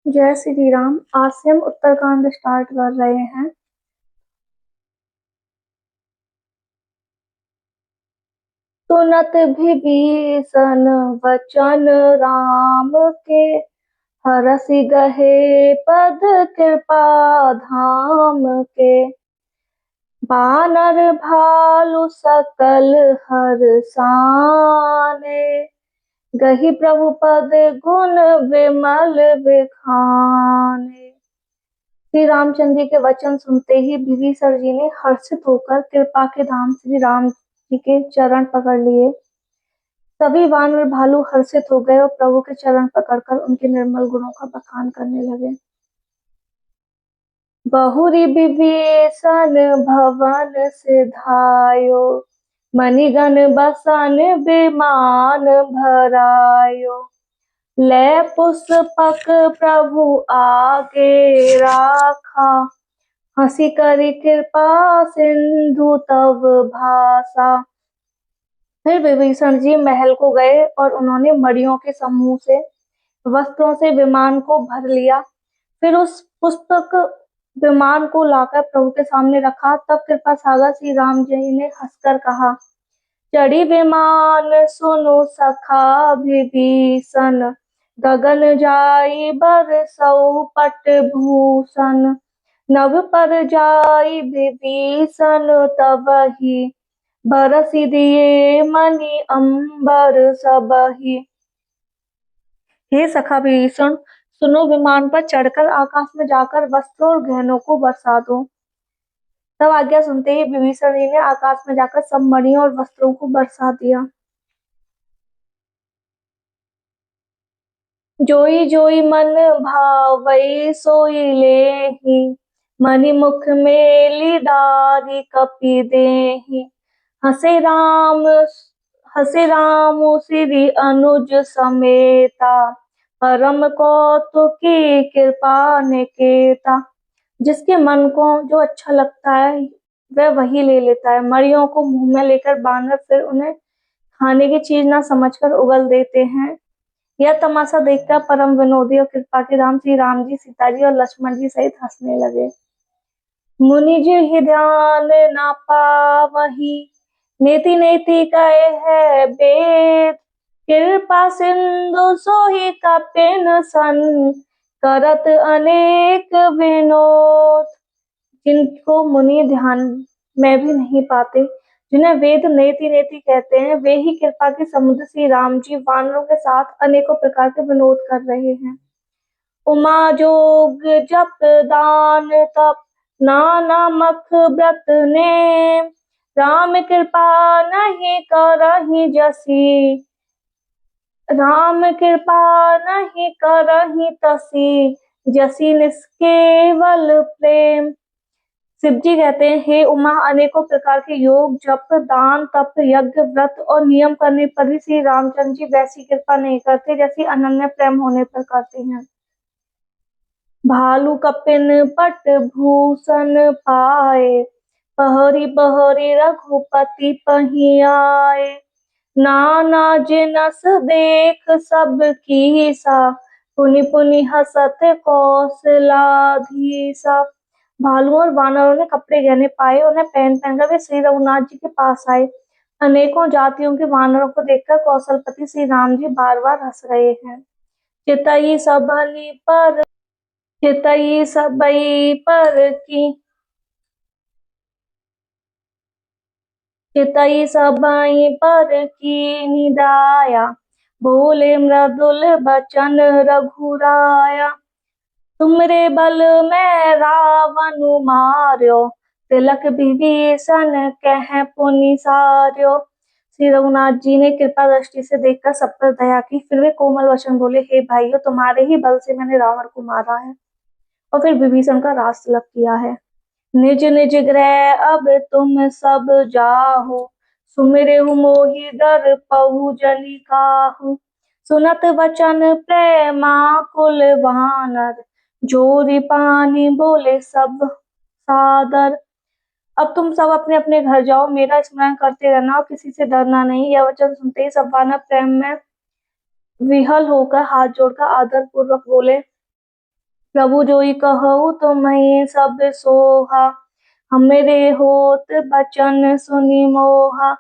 जय श्री राम। आज से हम उत्तरकांड स्टार्ट कर रहे हैं। सुनत विभीषण वचन राम के, हरषि गहे पद कृपा धाम के। बानर भालु सकल हर्षाने, गहि प्रभु पद गुण विमल बिखाने। श्री रामचंद्र जी के वचन सुनते ही विभीषण जी ने हर्षित होकर कृपा के धाम श्री राम जी के चरण पकड़ लिए। सभी वानर भालू हर्षित हो गए और प्रभु के चरण पकड़कर उनके निर्मल गुणों का बखान करने लगे। बहुरी विभीषण भवन सिधायो, मणिगण बसन विमान भरायो। ले पुष्पक प्रभु आगे राखा, हंसी करी कृपा सिंधु तब भाषा। फिर विभीषण जी महल को गए और उन्होंने मणियों के समूह से वस्त्रों से विमान को भर लिया। फिर उस पुष्पक विमान को लाकर प्रभु के सामने रखा। तब कृपा सागर श्री राम जी ने हंसकर कहा, चढ़ी विमान सुनो सखा विभीषण, गगन जाई बरसौ पट भूषण। नभ पर जाई विभीषण तबहि, बरसि दिए मणि अंबर सबहि। हे सखा विभीषण, सुनो विमान पर चढ़कर आकाश में जाकर वस्त्रों और गहनों को बरसा दो। तब आज्ञा सुनते ही विभीषण जी ने आकाश में जाकर सब मणियों और वस्त्रों को बरसा दिया। जोई जोई मन भावई सोई लेहि, मणि मुख मेली डारी कपि देहि। हसे राम श्री अनुज समेता, परम कौतुकी कृपा निकेता। जिसके मन को जो अच्छा लगता है वह वही ले लेता है। मणियों को मुंह में लेकर बानर फिर उन्हें खाने की चीज न समझकर उगल देते हैं। यह तमाशा देखकर परम विनोदी और कृपा के धाम श्री राम जी, सीता जी और लक्ष्मण जी सहित हंसने लगे। मुनि जी ही ध्यान न पावही, नेति नेति कहे है वेद। कृपा सिंधु सोहि कपिन सन, करत अनेक विनोद। जिनको मुनि ध्यान में भी नहीं पाते, जिन्हें वेद नेति नेति कहते हैं, वे ही कृपा के समुद्र श्री राम जी वानरों के साथ अनेकों प्रकार के विनोद कर रहे हैं। उमा जोग जप दान तप, नाना मख व्रत ने। राम कृपा नहीं करहि जसी, राम कृपा नहीं करहि तसी। जसी निष्केवल प्रेम। शिव जी कहते हैं, हे उमा, अनेकों प्रकार के योग जप दान तप यज्ञ व्रत और नियम करने पर भी श्री रामचंद्र जी वैसी कृपा नहीं करते जैसी अनन्य प्रेम होने पर करते हैं। भालू कपिन पट भूषण पाए, पहरी पहरी रघुपति पही आए। नाना जिनस देख सब कीसा, पुनि पुनि हसत कौशलाधीसा। भालुओं और वानरों ने कपड़े गहने पाए, उन्हें पहन पहनकर वे श्री रघुनाथ जी के पास आए। अनेकों जातियों के वानरों को देखकर कौशलपति श्री राम जी बार बार हंस रहे हैं। चितई सबहि पर, चितई सबई पर की, चितई सबई पर की निदाया। बोले मृदुल बचन रघुराया। तुमरे बल में रावण मार्यो, तिलक विभीषण कह पुनि सार्यो। श्री रघुनाथ जी ने कृपा दृष्टि से देखकर सब पर दया की। फिर वे कोमल वचन बोले, हे भाइयों, तुम्हारे ही बल से मैंने रावण को मारा है और फिर विभीषण का राज तिलक किया है। निज निज गृह अब तुम सब जाहो, सुमिरहु मोहि डर पहु जनि काहू। सुनत वचन प्रेमाकुल वानर, जोरी पानी बोले सब सादर। अब तुम सब अपने अपने घर जाओ, मेरा स्मरण करते रहना और किसी से डरना नहीं। यह वचन सुनते ही सब वानर प्रेम में विहल होकर हाथ जोड़कर आदर पूर्वक बोले, प्रभु जोई कहऊ तो मैं सब सोहा, हमरे होत बचन सुनि मोहा।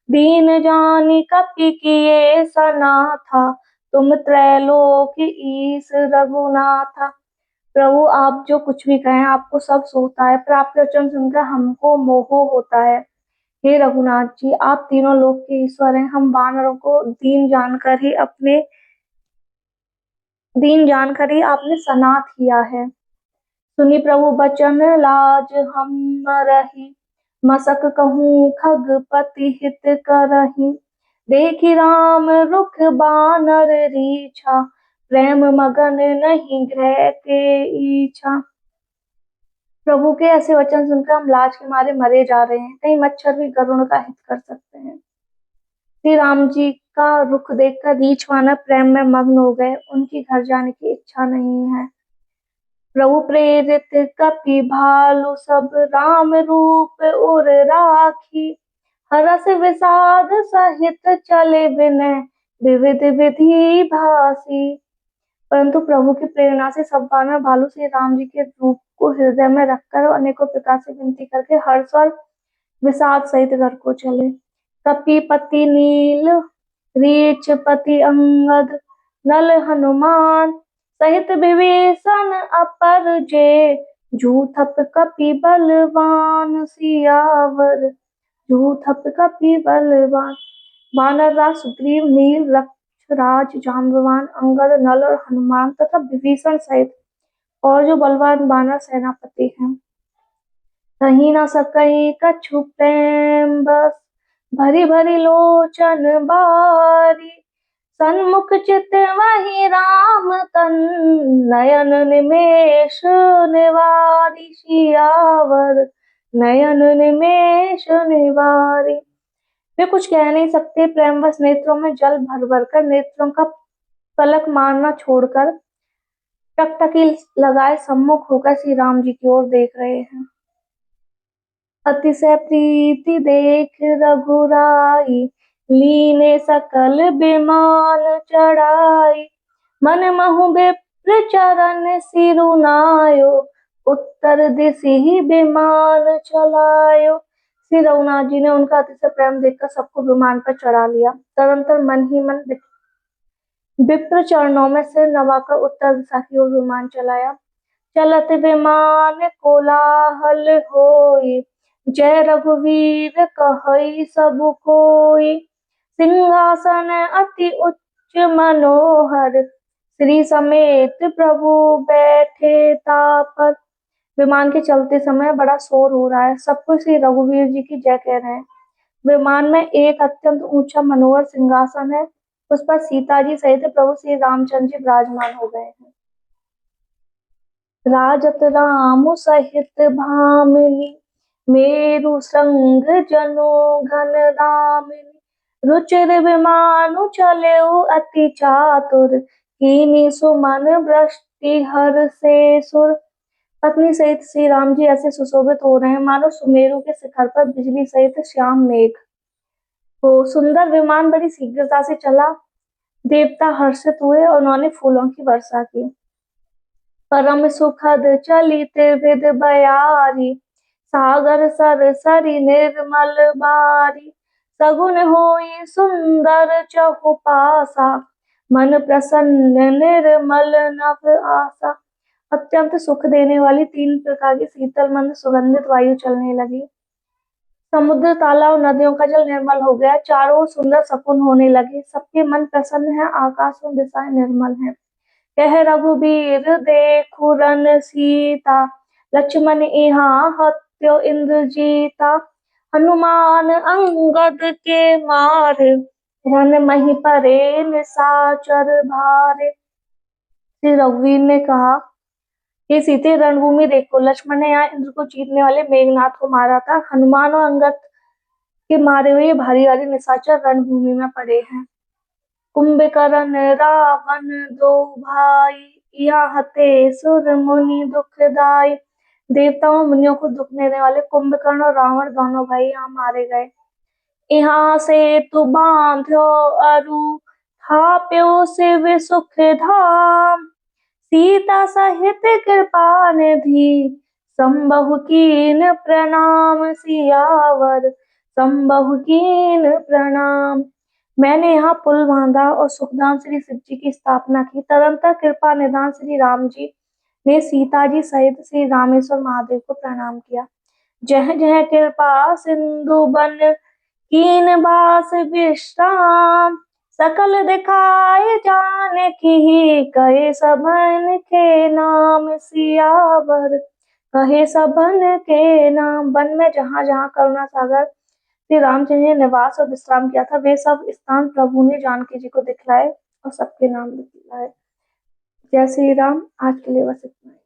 दीन जानि कपि किए सना था, तुम त्रैलोक ईस रघुनाथा। प्रभु आप जो कुछ भी कहें आपको सब सोता है, पर आपके वचन सुनकर हमको मोह होता है। हे रघुनाथ जी, आप तीनों लोक के ईश्वर हैं। हम वानरों को दीन जानकर ही आपने सनाथ किया है। सुनि प्रभु बचन लाज हम रही, मसक कहूँ खगपति हित करही। देखि राम रुख बानर रीछा, प्रेम मगन नहीं ग्रह के इच्छा। प्रभु के ऐसे वचन सुनकर हम लाज के मारे मरे जा रहे हैं, कहीं मच्छर भी गरुड़ का हित कर सकते हैं। श्री राम जी का रुख देखकर रीछ वानर प्रेम में मग्न हो गए, उनकी घर जाने की इच्छा नहीं है। प्रभु प्रेरित कपि भालु सब, राम रूप उर राखी। हरस विषाद सहित चले विनय, विविध विधि भासी। परंतु प्रभु की प्रेरणा से सब वानर भालू श्री राम जी के रूप को हृदय में रखकर अनेकों प्रकार से विनती करके हर्ष और विषाद सहित घर को चले। कपिपति नील, रीछ पति अंगद, नल हनुमान सहित विभीषण अपर जे। जूथप कपि बलवान सियावर, जूथप कपि बलवान। वानर राज सुग्रीव, नील, राज, जाम्बवान, अंगद, नल और हनुमान तथा विभीषण सहित और जो बलवान वानर सेनापति हैं, कहीं न सकई कछु प्रेम बस, भरी भरी लोचन बारी। सन्मुख चित वही राम तन, नयन निमेष निवारी। सियावर नयन निमेष निवारी। वे कुछ कह नहीं सकते, प्रेमवश नेत्रों में जल भर भर कर, नेत्रों का पलक मारना छोड़कर टकटकी लगाए सम्मुख होकर श्री राम जी की ओर देख रहे हैं। अतिशय प्रीति देख रघुराई, लीने सकल विमान चढ़ाई। मन महु विप्र चरण सिरुनायो, उत्तर दिशि ही विमान चलायो। श्री रघुनाथ जी ने उनका अतिशय प्रेम देखकर सबको विमान पर चढ़ा लिया। तदंतर मन ही मन विप्र चरणों में सिर नवाकर उत्तर दिशा की ओर विमान चलाया। चलत विमान कोलाहल होई, जय रघुवीर कहई सब कोई। सिंहासन अति उच्च मनोहर, श्री समेत प्रभु बैठे तापर। विमान के चलते समय बड़ा शोर हो रहा है, सब कुछ श्री रघुवीर जी की जय कह रहे हैं। विमान में एक अत्यंत ऊंचा मनोहर सिंहासन है, उस पर सीता जी सहित प्रभु श्री रामचंद्र जी विराजमान हो गए हैं। राजत राम सहित भामिनी, मेरु संग जनु घन दामिनी। रुचिर विमानु चलेउ अति चातुर, कीनी सुमन वृष्टि हर से सुर। पत्नी सहित श्री राम जी ऐसे सुशोभित हो रहे हैं मानो सुमेरु के शिखर पर बिजली सहित श्याम मेघ हो। सुंदर विमान बड़ी शीघ्रता से चला, देवता हर्षित हुए और उन्होंने फूलों की वर्षा की। परम सुखद चलित with Bayari, Sagar sir sorry निर्मल बारी। सगुन होई सुंदर चहुपासा, मन प्रसन्न निर्मल नभ आसा। अत्यंत सुख देने वाली 3 प्रकार की शीतल मंद सुगंधित वायु चलने लगी। समुद्र, तालाब, नदियों का जल निर्मल हो गया, चारों ओर सुंदर सकुन होने लगे, सबके मन प्रसन्न है, आकाश और दिशाएं निर्मल हैं। कह रघुबीर देखु रन सीता, लक्ष्मण इहाँ हत्यो इंद्रजीता। हनुमान अंगद के मारे, रन मही परे निशाचर भारे। श्री रघुवीर ने कहा, ये सीते रणभूमि देखो, लक्ष्मण ने यहाँ इंद्र को जीतने वाले मेघनाथ को मारा था। हनुमान और अंगद के मारे हुए भारी भारी निशाचर रणभूमि में पड़े हैं। कुंभकर्ण रावण दो भाई, यहाँ हते सुर मुनि दुखदाई। देवताओं मुनियों को दुख देने वाले कुंभकर्ण और रावण दोनों भाई यहाँ मारे गए। यहाँ से तु बांध्यो अरु, थाप्यो शिव सुख धाम। सीता सहित कृपा निधि संबहु कीन प्रणाम सियावर संबहु कीन प्रणाम। मैंने यहाँ पुल बांधा और सुखधाम श्री शिव जी की स्थापना की। तदंतर कृपा निधान श्री राम जी ने सीता जी सहित श्री रामेश्वर महादेव को प्रणाम किया। जह जह कृपा सिंधु बन कीन बास विश्राम सकल दिखाए जानकी ही कहे सबन के नाम सियावर कहे सबन के नाम। वन में जहाँ जहाँ करुणा सागर श्री रामचंद्र ने निवास और विश्राम किया था, वे सब स्थान प्रभु ने जानकी जी को दिखलाए और सबके नाम दिखलाए। जय श्री राम। आज के लिए बस इतना ही।